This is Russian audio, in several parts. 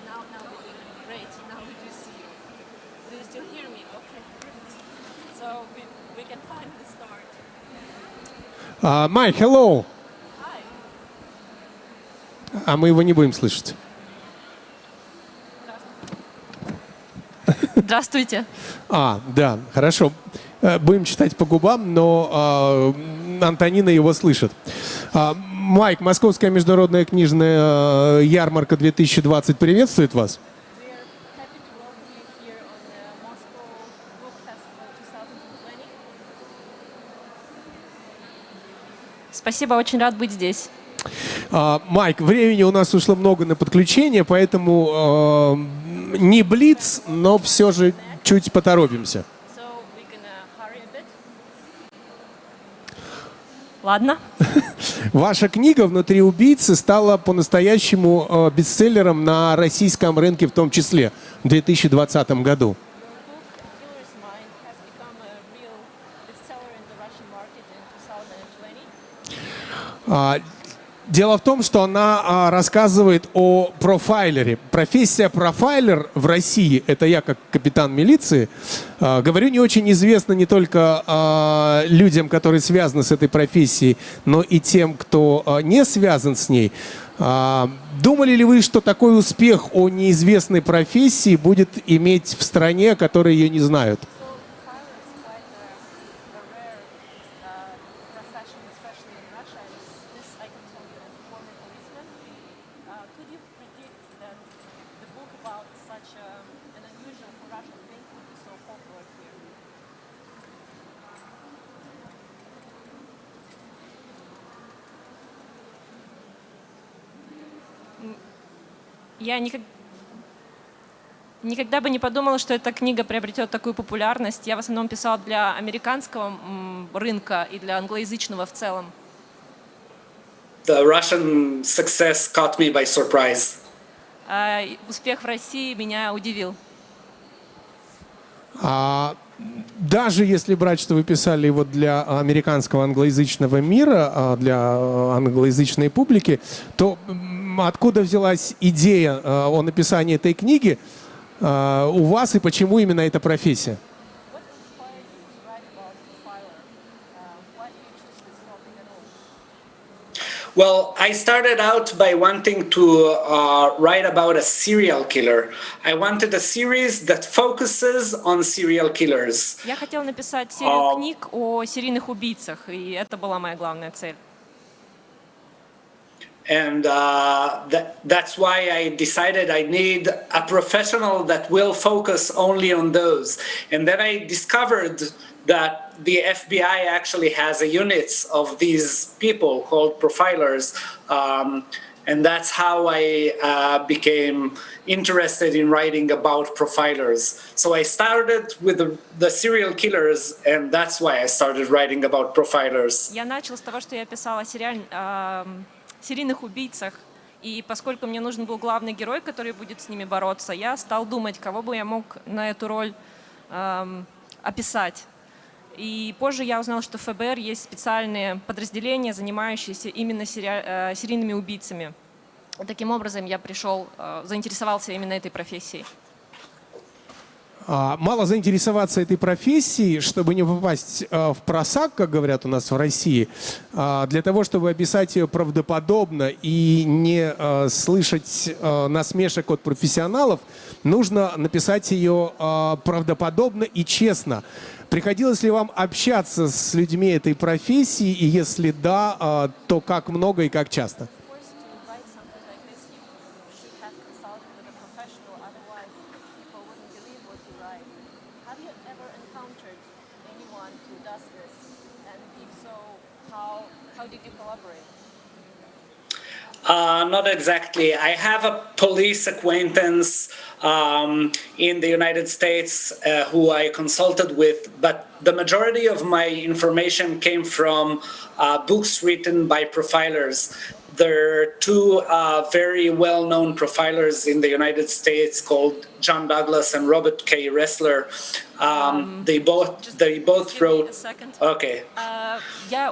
Now we do. Great. Now we do see you. Do you still hear me? Okay, great. So we can finally start. Mike, hello. Hi. А мы его не будем слышать. Здравствуйте. Да, хорошо. Будем читать по губам, но Антонина его слышит. Майк, Московская международная книжная ярмарка 2020 приветствует вас. We are happy to welcome you here on the Moscow Book Festival 2020. Спасибо, очень рад быть здесь. Майк, времени у нас ушло много на подключение, поэтому не блиц, но все же чуть поторопимся. So we're gonna hurry a bit. Ладно. Ваша книга «Внутри убийцы» стала по-настоящему бестселлером на российском рынке в том числе в 2020 году. Your book, Killer's Mind, has become a real bestseller in the Russian market in 2020. Дело в том, что она рассказывает о профайлере. Профессия профайлер в России, это я как капитан милиции, говорю, не очень известно не только людям, которые связаны с этой профессией, но и тем, кто не связан с ней. Думали ли вы, что такой успех о неизвестной профессии будет иметь в стране, которые ее не знают? Я никогда бы не подумала, что эта книга приобретет такую популярность. Я в основном писала для американского рынка и для англоязычного в целом. The Russian success caught me by surprise. Успех в России меня удивил. Даже если брать, что вы писали его для американского англоязычного мира, для англоязычной публики, то откуда взялась идея о написании этой книги у вас и почему именно эта профессия? Well, I started out by wanting to write about a serial killer. I wanted a series that focuses on serial killers. Я хотела написать серию книг о серийных убийцах, и это была моя главная цель. And that's why I decided I need a professional that will focus only on those. And then I discovered that the FBI actually has a unit of these people called profilers. And that's how I became interested in writing about profilers. So I started with the serial killers, and that's why I started writing about profilers. Я начала с того, что я писала о серийных убийцах, и поскольку мне нужен был главный герой, который будет с ними бороться, я стал думать, кого бы я мог на эту роль описать. И позже я узнала, что в ФБР есть специальные подразделения, занимающиеся именно серийными убийцами. Таким образом, я заинтересовался именно этой профессией. Мало заинтересоваться этой профессией, чтобы не попасть в просак, как говорят у нас в России, для того, чтобы описать ее правдоподобно и не слышать насмешек от профессионалов, нужно написать ее правдоподобно и честно. Приходилось ли вам общаться с людьми этой профессии, и если да, то как много и как часто? Not exactly. I have a police acquaintance in the United States who I consulted with, but the majority of my information came from books written by profilers. There are two very well-known profilers in the United States called John Douglas and Robert K. Ressler. They both wrote. Okay.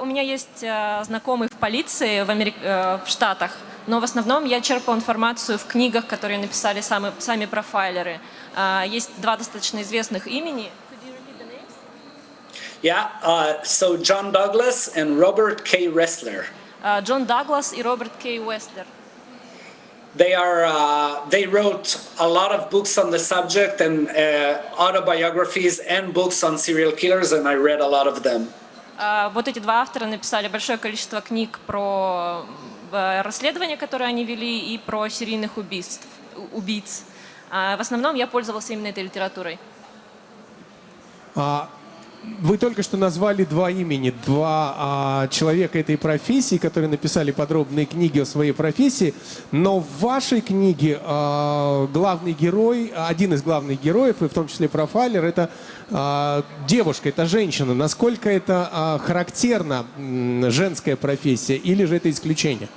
У меня есть знакомый в полиции в Штатах, Но в основном я черпал информацию в книгах, которые написали сами профайлеры. Есть два достаточно известных имени. Yeah, so John Douglas and Robert K. Ressler. Джон Даглас и Роберт Кей Уэстлер. They wrote a lot of books on the subject and autobiographies and books on serial killers, and I read a lot of them. Вот эти два автора написали большое количество книг про расследования, которые они вели, и про серийных убийц. В основном я пользовался именно этой литературой. Вы только что назвали два имени, два человека этой профессии, которые написали подробные книги о своей профессии, но в вашей книге главный герой, один из главных героев, и в том числе профайлер, это девушка, это женщина. Насколько это характерна женская профессия или же это исключение?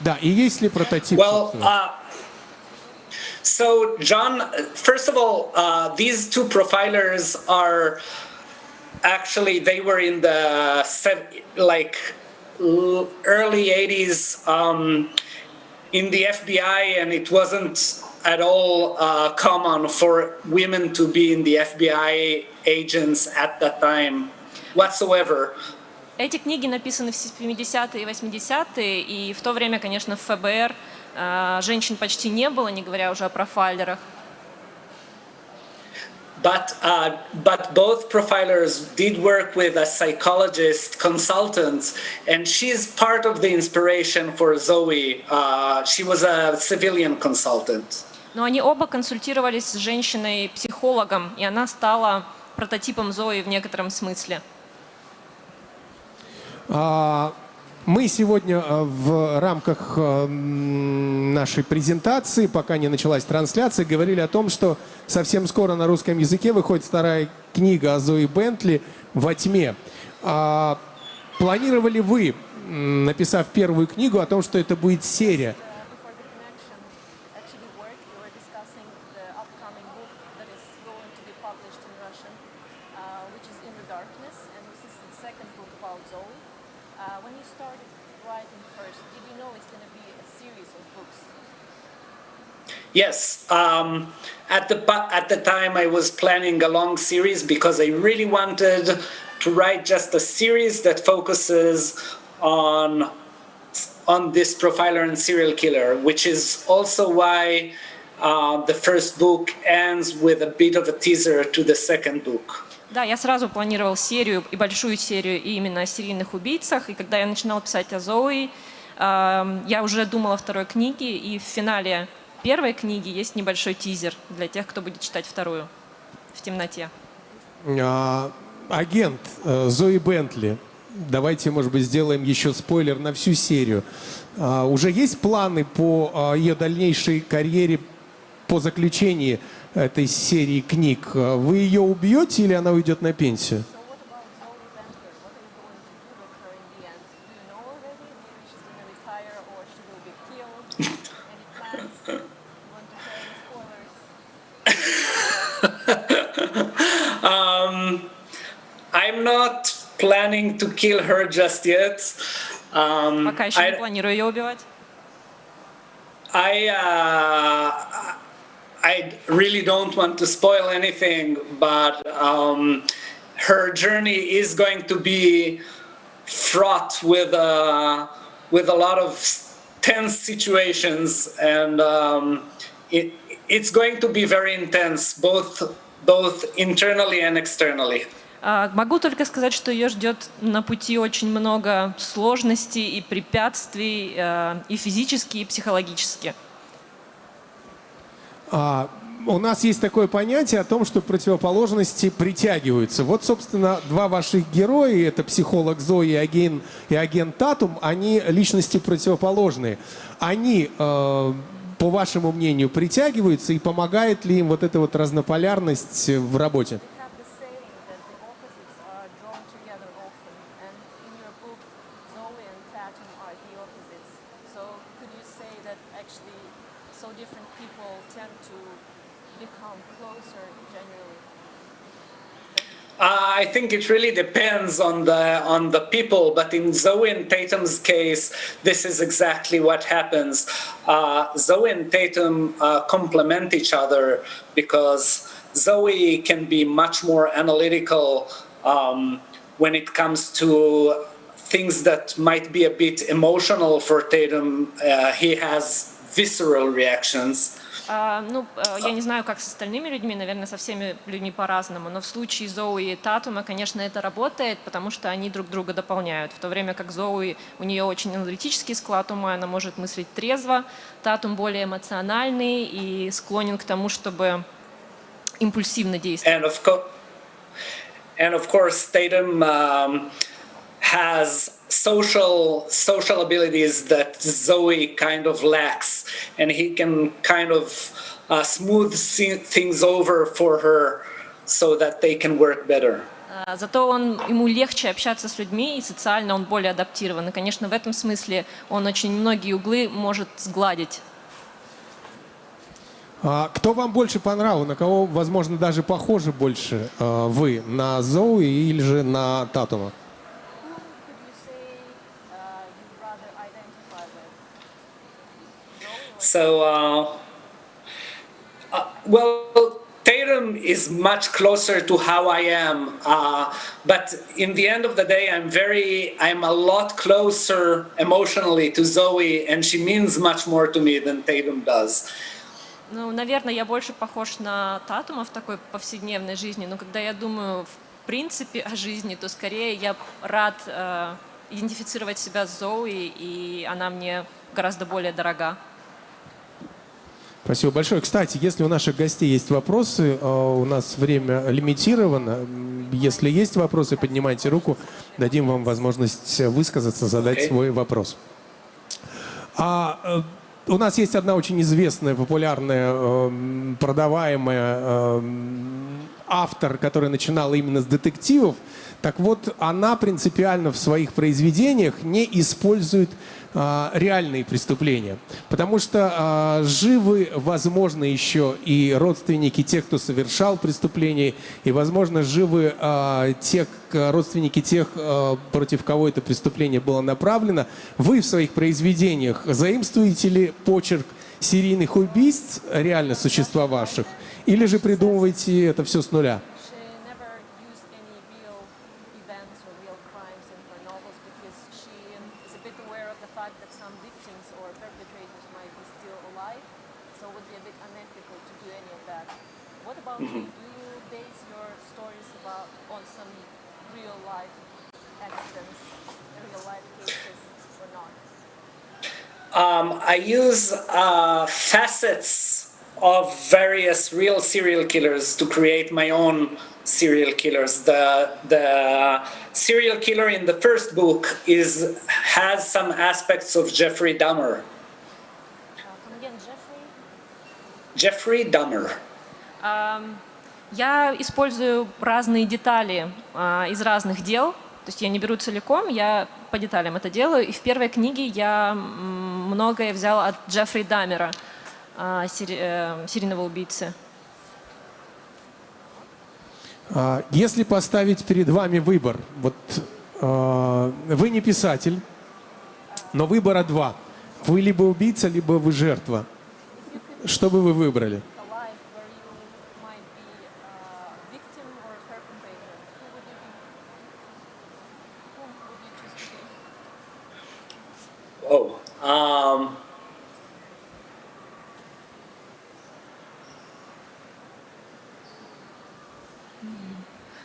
Да, и есть ли прототип? Well, so John, first of all, these two profilers are actually, they were in the early 80s in the FBI, and it wasn't at all common for women to be in the FBI agents at that time whatsoever. Эти книги написаны в 70-е и 80-е, и в то время, конечно, в ФБР женщин почти не было, не говоря уже о профайлерах. But both profilers did work with a psychologist consultant, and she's part of the inspiration for Zoe. She was a civilian consultant. Но они оба консультировались с женщиной-психологом, и она стала прототипом Зои в некотором смысле. Мы сегодня в рамках нашей презентации, пока не началась трансляция, говорили о том, что совсем скоро на русском языке выходит вторая книга о Зои Бентли «Во тьме». Планировали вы, написав первую книгу, о том, что это будет серия? When you started writing first, did you know it's going to be a series of books? Yes. At the time, I was planning a long series because I really wanted to write just a series that focuses on this profiler and serial killer, which is also why the first book ends with a bit of a teaser to the second book. Да, я сразу планировал серию и большую серию именно о серийных убийцах. И когда я начинала писать о Зои, я уже думала о второй книге. И в финале первой книги есть небольшой тизер для тех, кто будет читать вторую в темноте. Агент Зои Бентли. Давайте, может быть, сделаем еще спойлер на всю серию. Уже есть планы по ее дальнейшей карьере по заключении этой серии книг? Вы ее убьете или она уйдет на пенсию? I'm not planning to kill her just yet. Пока еще не планирую ее убивать. I really don't want to spoil anything, but her journey is going to be fraught with a lot of tense situations, and it's going to be very intense, both internally and externally. Могу только сказать, что ее ждет на пути очень много сложностей и препятствий, и физически, и психологически. У нас есть такое понятие о том, что противоположности притягиваются. Вот, собственно, два ваших героя, это психолог Зои и агент Татум, они личности противоположные. Они, по вашему мнению, притягиваются, и помогает ли им вот эта вот разнополярность в работе? I think it really depends on the people, but in Zoe and Tatum's case, this is exactly what happens. Zoe and Tatum complement each other because Zoe can be much more analytical when it comes to things that might be a bit emotional for Tatum. He has visceral reactions. Ну, я не знаю, как с остальными людьми, наверное, со всеми людьми по-разному, но в случае Зои и Татума, конечно, это работает, потому что они друг друга дополняют. В то время как Зои, у нее очень аналитический склад ума, она может мыслить трезво, Татум более эмоциональный и склонен к тому, чтобы импульсивно действовать. And of course, Tatum has social abilities that Zoe kind of lacks, and he can kind of smooth things over for her so that they can work better. Зато ему легче общаться с людьми, и социально он более адаптирован. И, конечно, в этом смысле он очень многие углы может сгладить. Кто вам больше по нраву? На кого, возможно, даже похожи больше вы? На Зои или же на Татума? So, well, Tatum is much closer to how I am, but in the end of the day, I'm a lot closer emotionally to Zoe, and she means much more to me than Tatum does. Ну, наверное, я больше похож на Татума в такой повседневной жизни, но когда я думаю, в принципе, о жизни, то скорее я рад идентифицировать себя с Зои, и она мне гораздо более дорога. Спасибо большое. Кстати, если у наших гостей есть вопросы, у нас время лимитировано. Если есть вопросы, поднимайте руку, дадим вам возможность высказаться, задать свой вопрос. У нас есть одна очень известная, популярная, продаваемая автор, которая начинала именно с детективов. Так вот, она принципиально в своих произведениях не использует реальные преступления. Потому что живы, возможно, еще и родственники тех, кто совершал преступление, и, возможно, живы родственники тех, против кого это преступление было направлено. Вы в своих произведениях заимствуете ли почерк серийных убийств, реально существовавших, или же придумываете это все с нуля? I use facets of various real serial killers to create my own serial killers. The serial killer in the first book has some aspects of Jeffrey Dahmer. Jeffrey Dahmer. Я использую разные детали из разных дел. То есть я не беру целиком, я по деталям это делаю. И в первой книге я многое взяла от Джеффри Даммера, серийного убийцы. Если поставить перед вами выбор, вот вы не писатель, но выбора два. Вы либо убийца, либо вы жертва. Что бы вы выбрали?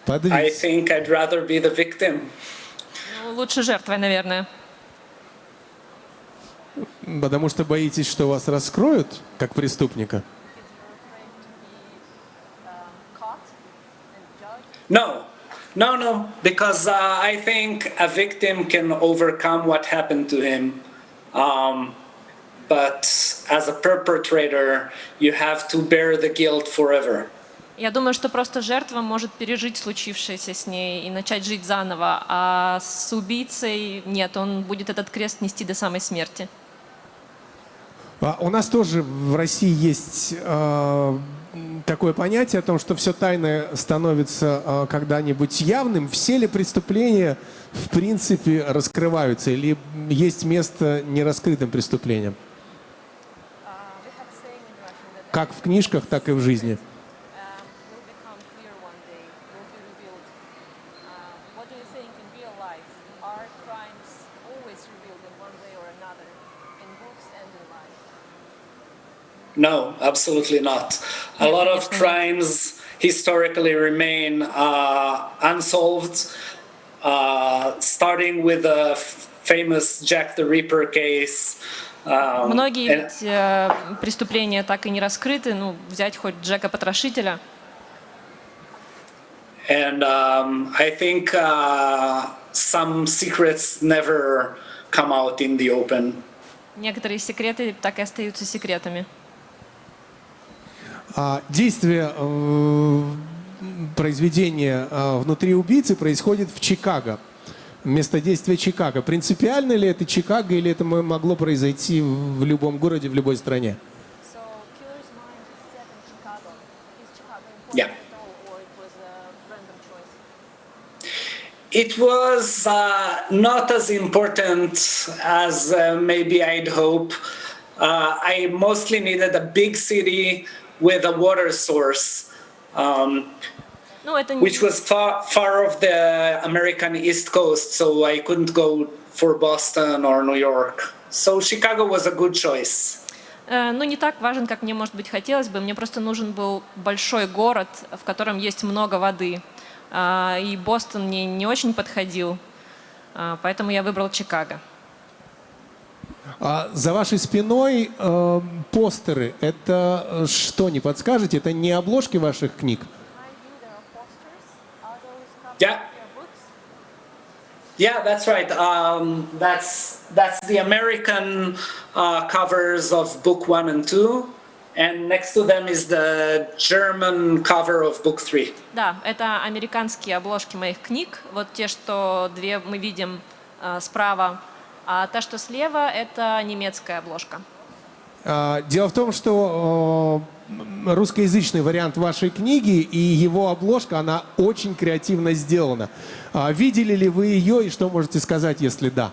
I think I'd rather be the victim. Лучше жертвой, наверное. Потому что боитесь, что вас раскроют как преступника? No, because I think a victim can overcome what happened to him. But as a perpetrator, you have to bear the guilt forever. Я думаю, что просто жертва может пережить случившееся с ней и начать жить заново, а с убийцей нет, он будет этот крест нести до самой смерти. У нас тоже в России есть такое понятие о том, что все тайное становится когда-нибудь явным. Все ли преступления, в принципе, раскрываются? Или есть место нераскрытым преступлениям? Как в книжках, так и в жизни. No, absolutely not. A lot of crimes historically remain unsolved, starting with the famous Jack the Ripper case. Многие ведь, преступления так и не раскрыты. Ну, взять хоть Джека Потрошителя. And I think some secrets never come out in the open. Некоторые секреты так и остаются секретами. Действие произведения «Внутри убийцы» происходит в Чикаго. Место действия Чикаго. Принципиально ли это Чикаго или это могло произойти в любом городе, в любой стране? Yeah. It was not as important as maybe I'd hope. I mostly needed a big city with a water source, which was far off the American East Coast, so I couldn't go for Boston or New York. So Chicago was a good choice. Ну, не так важен, как мне, может быть, хотелось бы. Мне просто нужен был большой город, в котором есть много воды. И Бостон мне не очень подходил, поэтому я выбрал Чикаго. За вашей спиной постеры. Это что, не подскажете? Это не обложки ваших книг? Yeah. Yeah, that's right. That's the American covers of book 1 and 2. And next to them is the German cover of book 3. Да, это американские обложки моих книг. Вот те, что две мы видим справа, а та, что слева, это немецкая обложка. Дело в том, что русскоязычный вариант вашей книги и его обложка, она очень креативно сделана. Видели ли вы ее и что можете сказать, если да?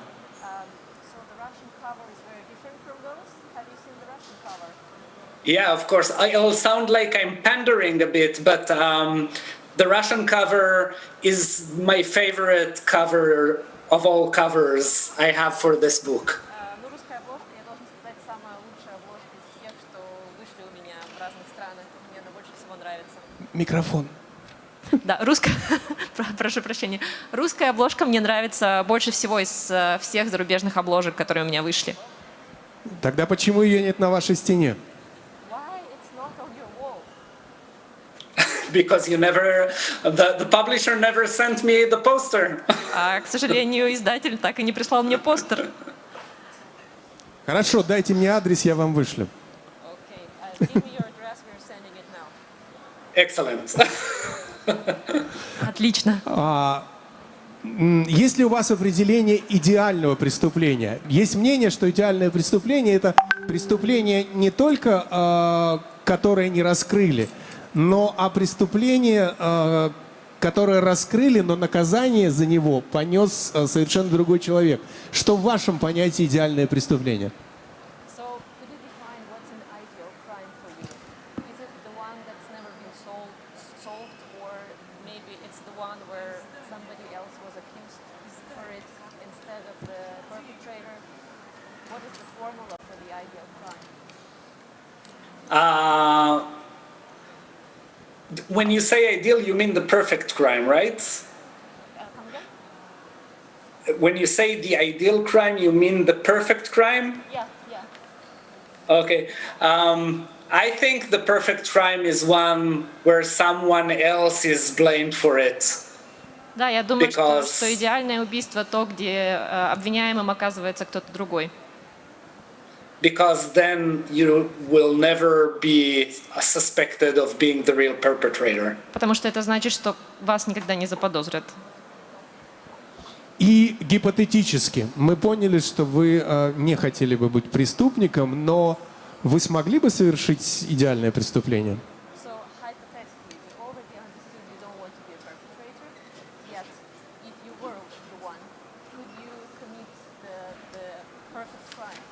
Yeah, of course. It'll sound like I'm pandering a bit, but the Russian cover is my favorite cover of all covers I have for this book. Микрофон. Да, русская, прошу прощения. Русская обложка мне нравится больше всего из всех зарубежных обложек, которые у меня вышли. Тогда почему ее нет на вашей стене? Because the publisher never sent me the poster. К сожалению, издатель так и не прислал мне постер. Хорошо, дайте мне адрес, я вам вышлю. Excellent. Отлично. Есть ли у вас определение идеального преступления? Есть мнение, что идеальное преступление – это преступление не только, которое не раскрыли, но преступление, которое раскрыли, но наказание за него понес совершенно другой человек. Что в вашем понятии идеальное преступление? When you say ideal, you mean the perfect crime, right? When you say the ideal crime, you mean the perfect crime? Yeah. Okay. I think the perfect crime is one where someone else is blamed for it. Да, я думаю, что идеальное убийство то, где обвиняемым оказывается кто-то другой. Because then you will never be suspected of being the real perpetrator. Потому что это значит, что вас никогда не заподозрят. И гипотетически мы поняли, что вы не хотели бы быть преступником, но вы смогли бы совершить идеальное преступление? world you want, could you commit the perfect crime?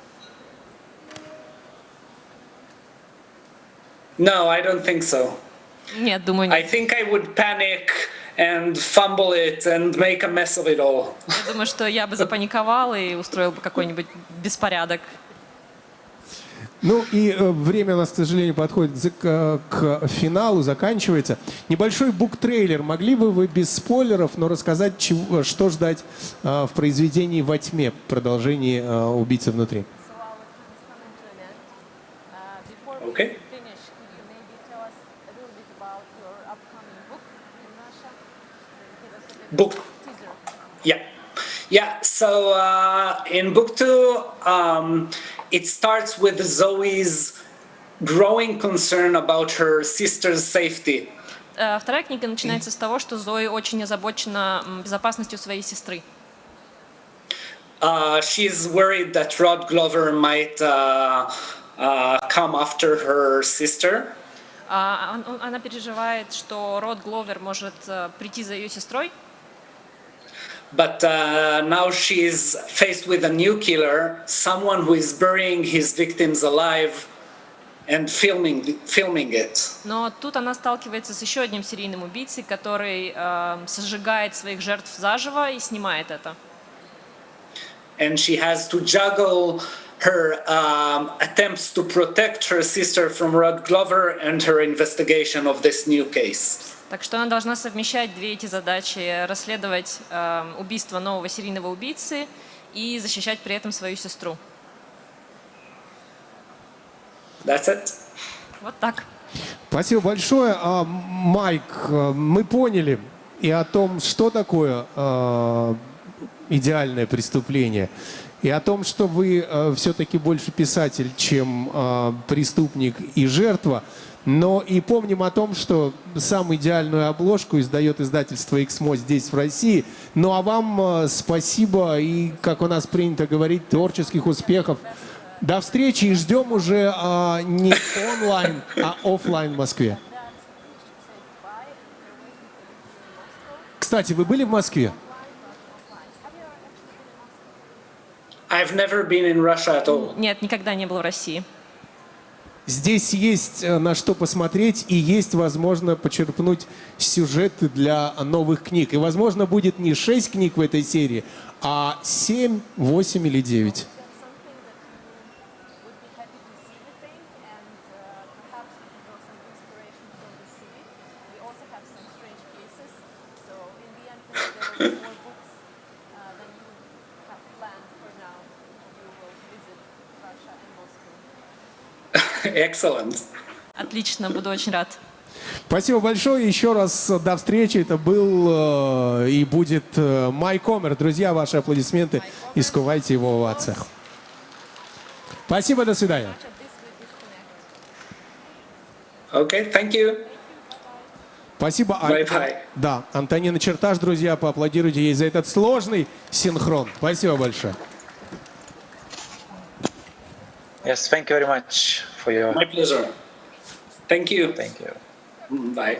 No, I don't think so. Нет, думаю, I нет. think I would panic and fumble it and make a mess of it all. Я думаю, что я бы запаниковал и устроил бы какой-нибудь беспорядок. Ну и время у нас, к сожалению, подходит к финалу, заканчивается. Небольшой бук-трейлер. Могли бы вы без спойлеров, но рассказать, что ждать в произведении «Во тьме», продолжении «Убийцы внутри»? Okay. Book. Yeah. Yeah. So in book 2, it starts with Zoe's growing concern about her sister's safety. Вторая книга начинается с того, что Зои очень озабочена безопасностью своей сестры. She's worried that Rod Glover might come after her sister. Она переживает, что Род Гловер может прийти за ее сестрой. But now she's faced with a new killer, someone who is burying his victims alive and filming it. Но тут она сталкивается с еще одним серийным убийцей, который сжигает своих жертв заживо и снимает это. And she has to juggle her attempts to protect her sister from Rod Glover and her investigation of this new case. Так что она должна совмещать две эти задачи: расследовать убийство нового серийного убийцы и защищать при этом свою сестру. That's it. Вот так. Спасибо большое. Майк, мы поняли и о том, что такое идеальное преступление, и о том, что вы все-таки больше писатель, чем преступник и жертва. Но и помним о том, что самую идеальную обложку издает издательство «Эксмо» здесь, в России. Ну а вам спасибо и, как у нас принято говорить, творческих успехов. До встречи и ждем уже не онлайн, а офлайн в Москве. Кстати, вы были в Москве? I've never been in Russia at all. Нет, никогда не был в России. Здесь есть на что посмотреть и есть, возможно, почерпнуть сюжеты для новых книг. И, возможно, будет не 6 книг в этой серии, а 7, 8 или 9. Excellent. Отлично, буду очень рад. Спасибо большое. Еще раз до встречи. Это был и будет Майк Омер. Друзья, ваши аплодисменты. И скувайте его в овациях. Спасибо, до свидания. Okay, thank you. Спасибо. Bye-bye. Да, Антонина Черташ, друзья, поаплодируйте ей за этот сложный синхрон. Спасибо большое. Yes, thank you very much for your. My pleasure. Thank you. Thank you. Bye.